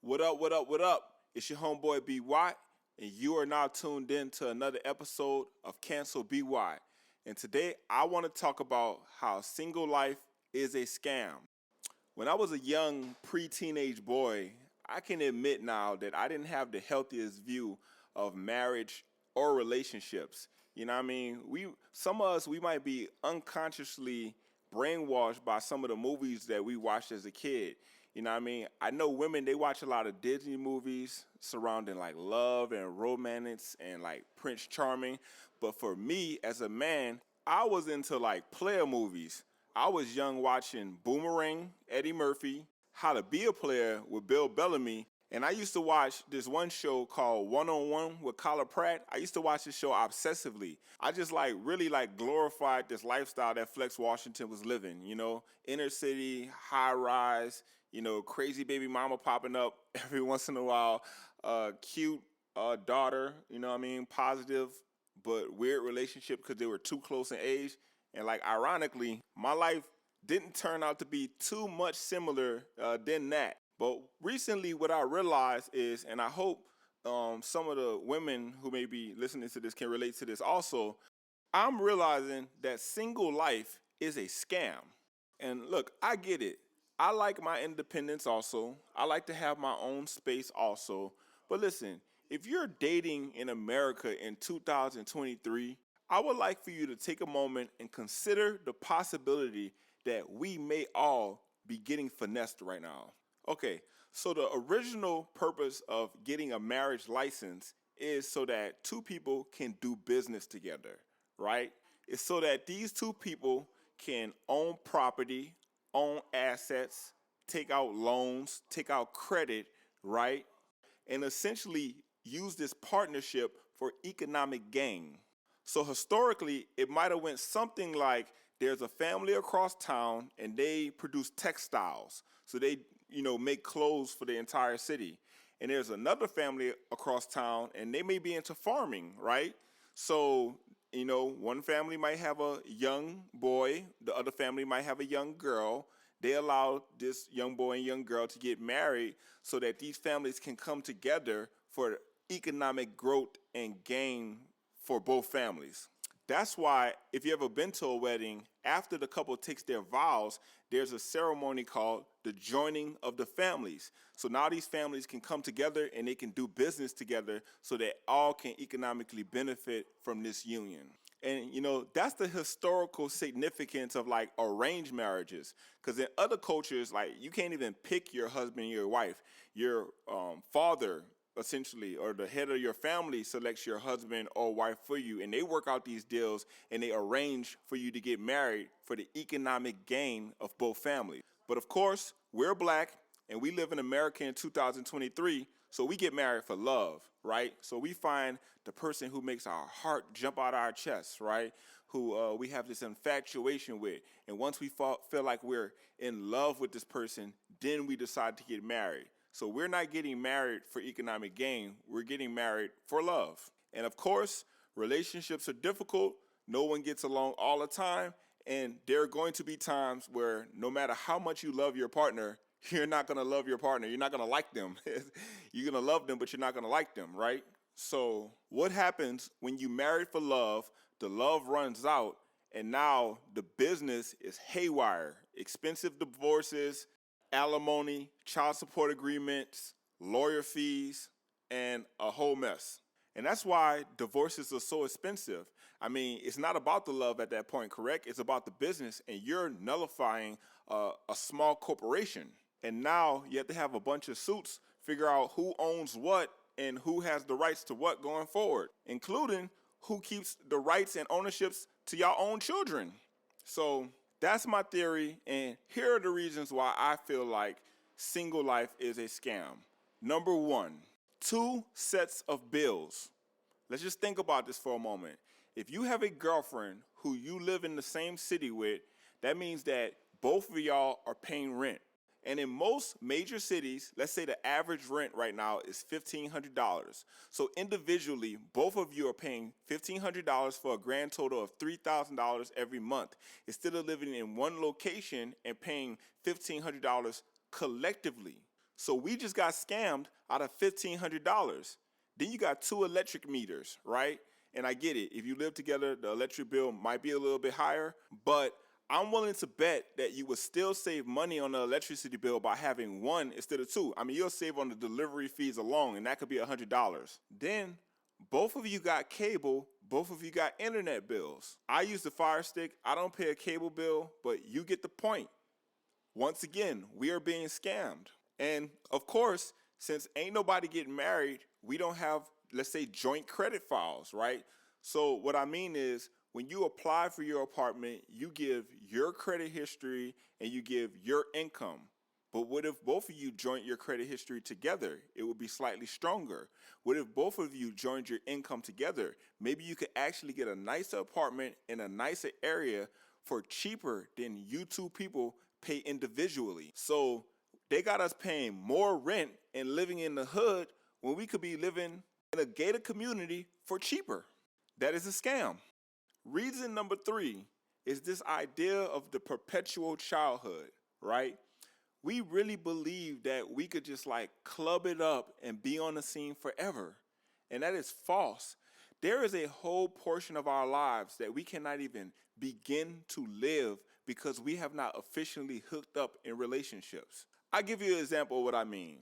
What up, what up, what up? It's your homeboy BY, and you are now tuned in to another episode of Cancel BY. And today I want to talk about how single life is a scam. When I was a young pre-teenage boy, I can admit now that I didn't have the healthiest view of marriage or relationships. You know what I mean? Some of us, we might be unconsciously brainwashed by some of the movies that we watched as a kid. You know what I mean? I know women, they watch a lot of Disney movies surrounding like love and romance and like Prince Charming. But for me as a man, I was into like player movies. I was young watching Boomerang, Eddie Murphy, How to Be a Player with Bill Bellamy. And I used to watch this one show called One-on-One with Kyla Pratt. I used to watch this show obsessively. I just really glorified this lifestyle that Flex Washington was living, inner city, high rise, crazy baby mama popping up every once in a while, cute daughter, positive but weird relationship because they were too close in age. And ironically, my life didn't turn out to be too much similar than that. But recently what I realized is, and I hope some of the women who may be listening to this can relate to this also, I'm realizing that single life is a scam. And look, I get it. I like my independence also. I like to have my own space also. But listen, if you're dating in America in 2023, I would like for you to take a moment and consider the possibility that we may all be getting finessed right now. Okay, so the original purpose of getting a marriage license is so that two people can do business together, right? It's so that these two people can own property, own assets, take out loans, take out credit, right? And essentially use this partnership for economic gain. So historically, it might have went something like there's a family across town and they produce textiles. So they, make clothes for the entire city. And there's another family across town and they may be into farming, right? So, one family might have a young boy, the other family might have a young girl. They allow this young boy and young girl to get married so that these families can come together for economic growth and gain for both families. That's why if you ever been to a wedding, after the couple takes their vows, there's a ceremony called the joining of the families. So now these families can come together and they can do business together so that all can economically benefit from this union. And, that's the historical significance of arranged marriages. Because in other cultures, you can't even pick your husband and your wife. Your father, essentially, or the head of your family selects your husband or wife for you, and they work out these deals and they arrange for you to get married for the economic gain of both families. But of course, we're black and we live in America in 2023, so we get married for love, right? So we find the person who makes our heart jump out of our chest, right? Who we have this infatuation with. And once we feel like we're in love with this person, then we decide to get married. So we're not getting married for economic gain. We're getting married for love. And of course, relationships are difficult. No one gets along all the time. And there are going to be times where no matter how much you love your partner, you're not going to love your partner. You're not going to like them. You're going to love them, but you're not going to like them, right? So what happens when you marry for love, the love runs out, and now the business is haywire, expensive divorces, alimony, child support agreements, lawyer fees, and a whole mess. And that's why divorces are so expensive. I mean, it's not about the love at that point, correct? It's about the business, and you're nullifying a small corporation. And now you have to have a bunch of suits, figure out who owns what and who has the rights to what going forward, including who keeps the rights and ownerships to your own children. So that's my theory, and here are the reasons why I feel like single life is a scam. Number one, 2 sets of bills. Let's just think about this for a moment. If you have a girlfriend who you live in the same city with, that means that both of y'all are paying rent. And in most major cities, let's say the average rent right now is $1,500. So individually, both of you are paying $1,500 for a grand total of $3,000 every month, instead of living in one location and paying $1,500 collectively. So we just got scammed out of $1,500. Then you got two electric meters, right? And I get it. If you live together, the electric bill might be a little bit higher, but I'm willing to bet that you would still save money on the electricity bill by having one instead of two. I mean, you'll save on the delivery fees alone, and that could be $100. Then both of you got cable, both of you got internet bills. I use the Fire Stick. I don't pay a cable bill, but you get the point. Once again, we are being scammed. And of course, since ain't nobody getting married, we don't have, let's say, joint credit files, right? So what I mean is, when you apply for your apartment, you give your credit history and you give your income. But what if both of you joint your credit history together? It would be slightly stronger. What if both of you joined your income together? Maybe you could actually get a nicer apartment in a nicer area for cheaper than you two people pay individually. So they got us paying more rent and living in the hood when we could be living in a gated community for cheaper. That is a scam. Reason number 3 is this idea of the perpetual childhood, right? We really believe that we could just like club it up and be on the scene forever. And that is false. There is a whole portion of our lives that we cannot even begin to live because we have not officially hooked up in relationships. I'll give you an example of what I mean.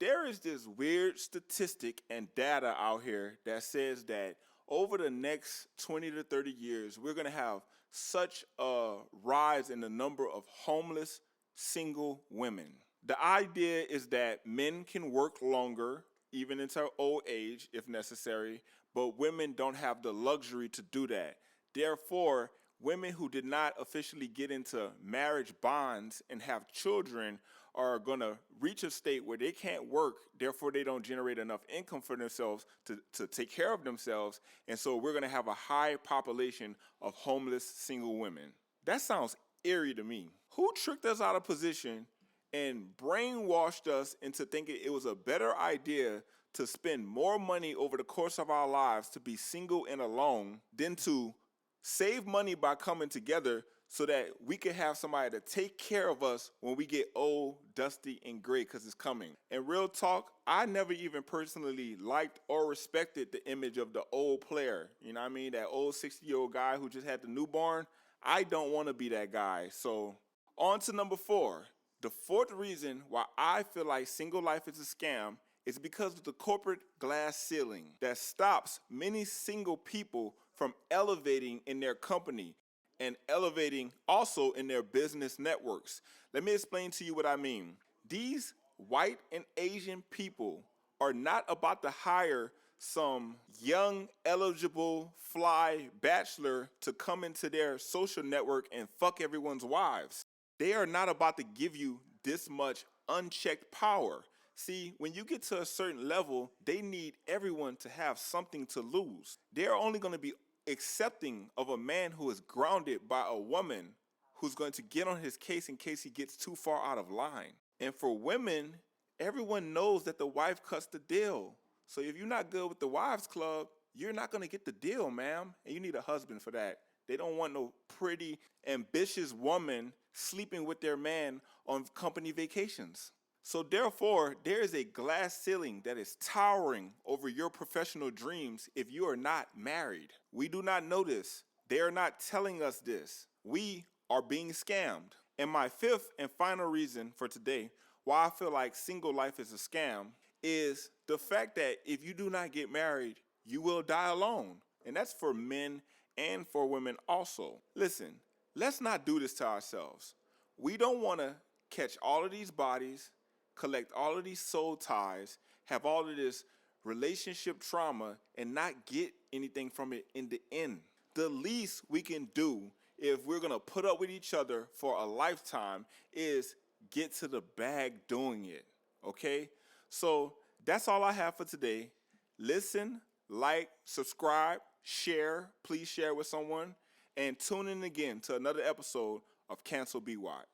There is this weird statistic and data out here that says that over the next 20 to 30 years, we're going to have such a rise in the number of homeless single women. The idea is that men can work longer, even into old age if necessary, but women don't have the luxury to do that. Therefore, women who did not officially get into marriage bonds and have children are going to reach a state where they can't work, therefore they don't generate enough income for themselves to take care of themselves, and so we're going to have a high population of homeless single women. That sounds eerie to me. Who tricked us out of position and brainwashed us into thinking it was a better idea to spend more money over the course of our lives to be single and alone than to save money by coming together so that we can have somebody to take care of us when we get old, dusty, and gray, because it's coming. And real talk, I never even personally liked or respected the image of the old player. You know what I mean? That old 60-year-old guy who just had the newborn. I don't want to be that guy. So on to number 4. The fourth reason why I feel like single life is a scam is because of the corporate glass ceiling that stops many single people from elevating in their company and elevating also in their business networks. Let me explain to you what I mean. These white and Asian people are not about to hire some young, eligible, fly bachelor to come into their social network and fuck everyone's wives. They are not about to give you this much unchecked power. See, when you get to a certain level, they need everyone to have something to lose. They're only going to be accepting of a man who is grounded by a woman who's going to get on his case in case he gets too far out of line. And for women, everyone knows that the wife cuts the deal. So if you're not good with the wives club, you're not going to get the deal, ma'am. And you need a husband for that. They don't want no pretty, ambitious woman sleeping with their man on company vacations. So therefore, there is a glass ceiling that is towering over your professional dreams if you are not married. We do not know this. They are not telling us this. We are being scammed. And my fifth and final reason for today why I feel like single life is a scam is the fact that if you do not get married, you will die alone. And that's for men and for women also. Listen, let's not do this to ourselves. We don't want to catch all of these bodies, collect all of these soul ties, have all of this relationship trauma, and not get anything from it in the end. The least we can do if we're going to put up with each other for a lifetime is get to the bag doing it, okay? So that's all I have for today. Listen, like, subscribe, share. Please share with someone. And tune in again to another episode of Cancel BY.